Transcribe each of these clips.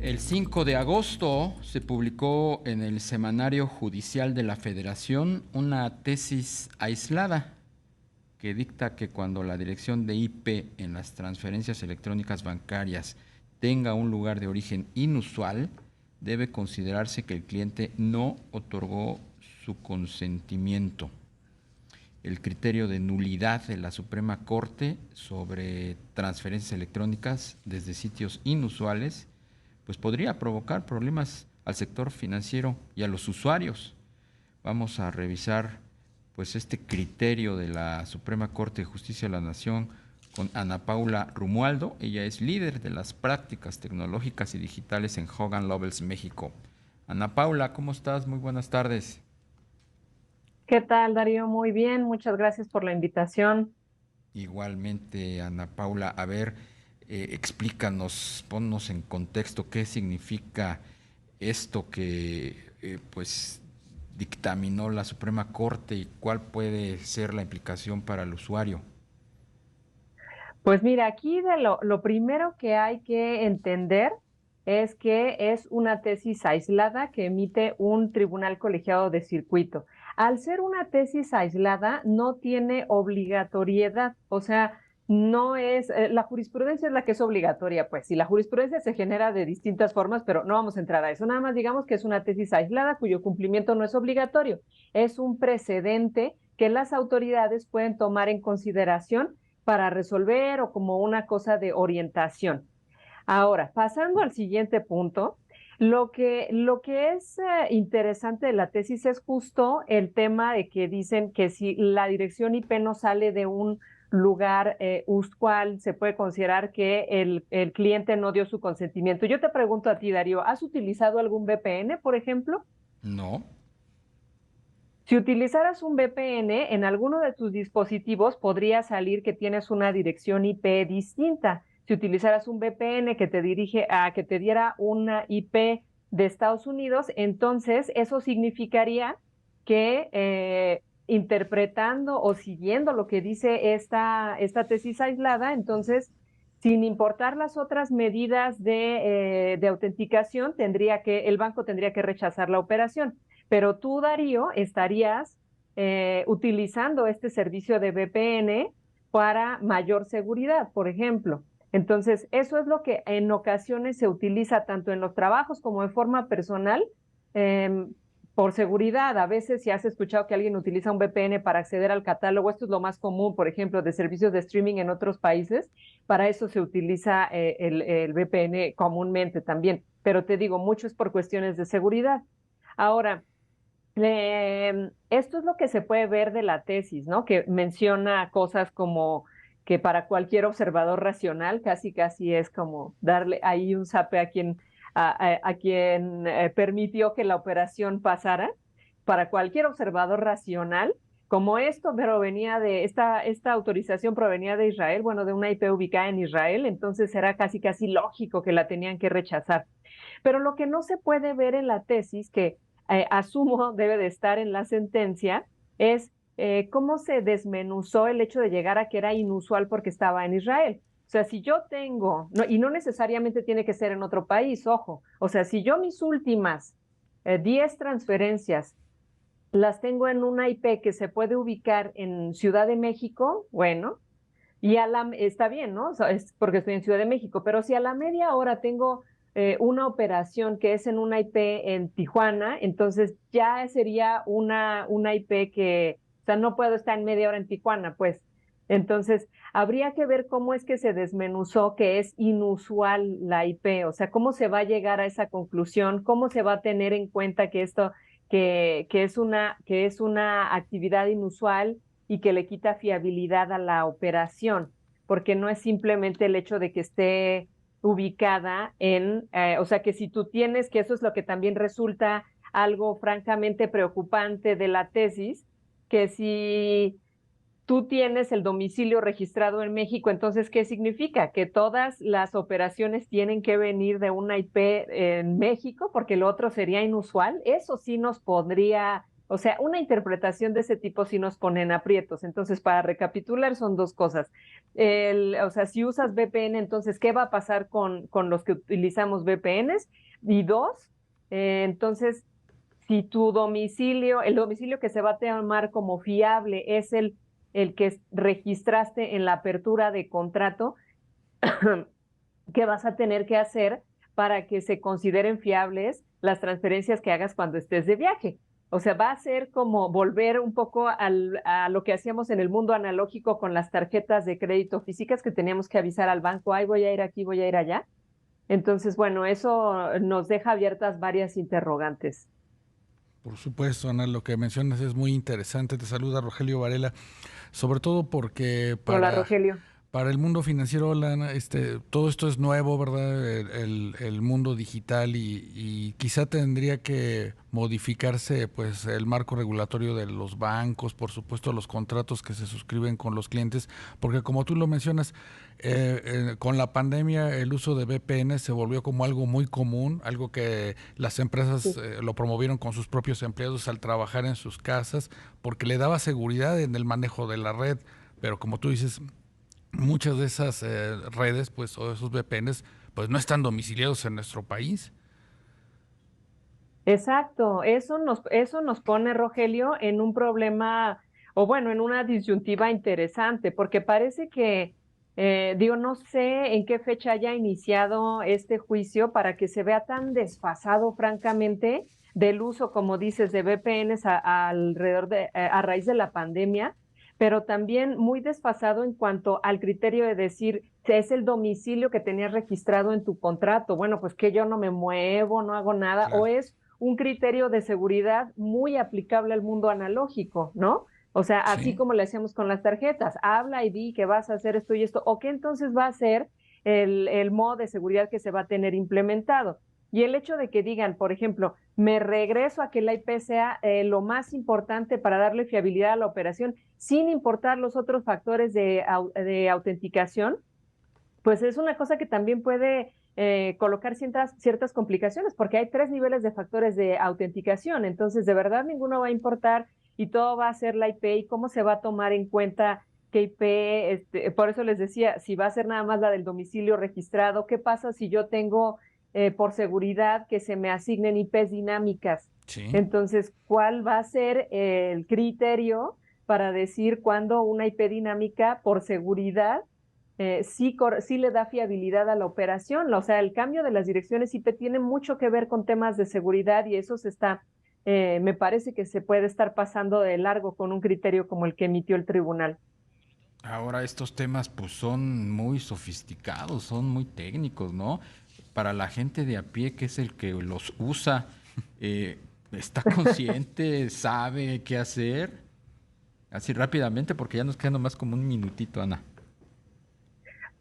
El 5 de agosto se publicó en el Semanario Judicial de la Federación una tesis aislada que dicta que cuando la dirección de IP en las transferencias electrónicas bancarias tenga un lugar de origen inusual, debe considerarse que el cliente no otorgó su consentimiento. El criterio de nulidad de la Suprema Corte sobre transferencias electrónicas desde sitios inusuales pues podría provocar problemas al sector financiero y a los usuarios. Vamos a revisar pues este criterio de la Suprema Corte de Justicia de la Nación con Ana Paula Romualdo. Ella es líder de las prácticas tecnológicas y digitales en Hogan Lovells, México. Ana Paula, ¿cómo estás? Muy buenas tardes. ¿Qué tal, Darío? Muy bien, muchas gracias por la invitación. Igualmente, Ana Paula, a ver, explícanos, ponnos en contexto qué significa esto que pues dictaminó la Suprema Corte y cuál puede ser la implicación para el usuario. Pues mira, aquí lo primero que hay que entender es que es una tesis aislada que emite un tribunal colegiado de circuito. Al ser una tesis aislada, no tiene obligatoriedad, o sea, no es, la jurisprudencia es la que es obligatoria, pues, y la jurisprudencia se genera de distintas formas, pero no vamos a entrar a eso. Nada más digamos que es una tesis aislada cuyo cumplimiento no es obligatorio, es un precedente que las autoridades pueden tomar en consideración para resolver o como una cosa de orientación. Ahora, pasando al siguiente punto, lo que es interesante de la tesis es justo el tema de que dicen que si la dirección IP no sale de un lugar usual, se puede considerar que el cliente no dio su consentimiento. Yo te pregunto a ti, Darío, ¿has utilizado algún VPN, por ejemplo? No, Si utilizaras un VPN en alguno de tus dispositivos, podría salir que tienes una dirección IP distinta. Si utilizaras un VPN que te dirige a que te diera una IP de Estados Unidos, entonces eso significaría que interpretando o siguiendo lo que dice esta tesis aislada, entonces, sin importar las otras medidas de autenticación, el banco tendría que rechazar la operación. Pero tú, Darío, estarías utilizando este servicio de VPN para mayor seguridad, por ejemplo. Entonces, eso es lo que en ocasiones se utiliza tanto en los trabajos como de forma personal, eh, por seguridad. A veces, si has escuchado que alguien utiliza un VPN para acceder al catálogo, esto es lo más común, por ejemplo, de servicios de streaming en otros países, para eso se utiliza el VPN comúnmente también. Pero te digo, mucho es por cuestiones de seguridad. Ahora, esto es lo que se puede ver de la tesis, ¿no? Que menciona cosas como que para cualquier observador racional, casi casi es como darle ahí un zape a quien permitió que la operación pasara. Para cualquier observador racional, como esto provenía de, esta autorización provenía de Israel, bueno, de una IP ubicada en Israel, entonces era casi casi lógico que la tenían que rechazar. Pero lo que no se puede ver en la tesis, que asumo debe de estar en la sentencia, es cómo se desmenuzó el hecho de llegar a que era inusual porque estaba en Israel. O sea, si yo tengo, no, y no necesariamente tiene que ser en otro país, ojo, o sea, si yo mis últimas 10 transferencias las tengo en una IP que se puede ubicar en Ciudad de México, bueno, está bien, ¿no? O sea, es porque estoy en Ciudad de México, pero si a la media hora tengo una operación que es en una IP en Tijuana, entonces ya sería una IP que, o sea, no puedo estar en media hora en Tijuana, pues. Entonces, habría que ver cómo es que se desmenuzó que es inusual la IP, o sea, cómo se va a llegar a esa conclusión, cómo se va a tener en cuenta que esto, que es una actividad inusual y que le quita fiabilidad a la operación, porque no es simplemente el hecho de que esté ubicada o sea, que si tú tienes, que eso es lo que también resulta algo francamente preocupante de la tesis, que si tú tienes el domicilio registrado en México, entonces, ¿qué significa? Que todas las operaciones tienen que venir de una IP en México, porque lo otro sería inusual. Eso sí nos podría O sea, una interpretación de ese tipo sí nos pone en aprietos. Entonces, para recapitular, son dos cosas. O sea, si usas VPN, entonces, ¿qué va a pasar con los que utilizamos VPNs? Y dos, entonces, si tu domicilio, el domicilio que se va a tomar como fiable es el que registraste en la apertura de contrato, ¿qué vas a tener que hacer para que se consideren fiables las transferencias que hagas cuando estés de viaje? O sea, va a ser como volver un poco a lo que hacíamos en el mundo analógico con las tarjetas de crédito físicas que teníamos que avisar al banco, ay, voy a ir aquí, voy a ir allá. Entonces, bueno, eso nos deja abiertas varias interrogantes. Por supuesto, Ana, lo que mencionas es muy interesante. Te saluda Rogelio Varela, sobre todo porque Hola, Rogelio. para el mundo financiero, Ana, todo esto es nuevo, ¿verdad? El mundo digital y quizá tendría que modificarse pues el marco regulatorio de los bancos, por supuesto los contratos que se suscriben con los clientes, porque como tú lo mencionas, con la pandemia el uso de VPN se volvió como algo muy común, algo que las empresas Sí. lo promovieron con sus propios empleados al trabajar en sus casas, porque le daba seguridad en el manejo de la red, pero como tú dices, muchas de esas redes, pues, o esos VPNs, pues no están domiciliados en nuestro país. Exacto, eso nos pone, Rogelio, en un problema, o bueno, en una disyuntiva interesante, porque parece que, digo, no sé en qué fecha haya iniciado este juicio para que se vea tan desfasado, francamente, del uso, como dices, de VPNs alrededor a raíz de la pandemia, pero también muy desfasado en cuanto al criterio de decir, si es el domicilio que tenías registrado en tu contrato, bueno, pues que yo no me muevo, no hago nada, o Claro. es un criterio de seguridad muy aplicable al mundo analógico, ¿no? O sea, así Sí, como le hacemos con las tarjetas, habla y di que vas a hacer esto y esto, o qué entonces va a ser el modo de seguridad que se va a tener implementado. Y el hecho de que digan, por ejemplo, me regreso a que la IP sea lo más importante para darle fiabilidad a la operación, sin importar los otros factores de autenticación, pues es una cosa que también puede colocar ciertas complicaciones, porque hay tres niveles de factores de autenticación, entonces de verdad ninguno va a importar y todo va a ser la IP y cómo se va a tomar en cuenta qué IP, por eso les decía, si va a ser nada más la del domicilio registrado, ¿qué pasa si yo tengo por seguridad que se me asignen IPs dinámicas? sí. Entonces, ¿cuál va a ser el criterio para decir cuándo una IP dinámica por seguridad sí le da fiabilidad a la operación? O sea, el cambio de las direcciones IP tiene mucho que ver con temas de seguridad y eso me parece que se puede estar pasando de largo con un criterio como el que emitió el tribunal. Ahora estos temas pues son muy sofisticados, son muy técnicos, ¿no? Para la gente de a pie, que es el que los usa, está consciente, sabe qué hacer. Así rápidamente, porque ya nos queda más como un minutito, Ana.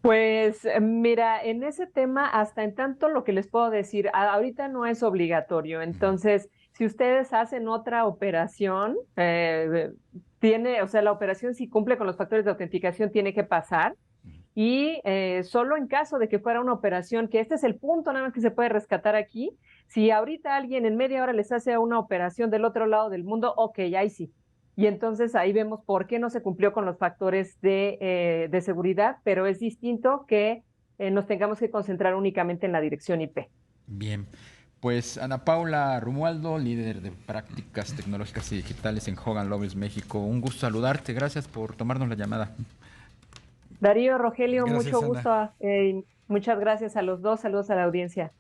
Pues mira, en ese tema, hasta en tanto lo que les puedo decir, ahorita no es obligatorio. Ujú. Entonces, si ustedes hacen otra operación, o sea, la operación si cumple con los factores de autenticación tiene que pasar. Y solo en caso de que fuera una operación, que este es el punto nada más que se puede rescatar aquí, si ahorita alguien en media hora les hace una operación del otro lado del mundo, ok, ahí sí. Y entonces ahí vemos por qué no se cumplió con los factores de seguridad, pero es distinto que nos tengamos que concentrar únicamente en la dirección IP. Bien, pues Ana Paula Romualdo, líder de prácticas tecnológicas y digitales en Hogan Lovells México. Un gusto saludarte, gracias por tomarnos la llamada. Darío, Rogelio, mucho Gracias, Ana. gusto. Muchas gracias a los dos, saludos a la audiencia.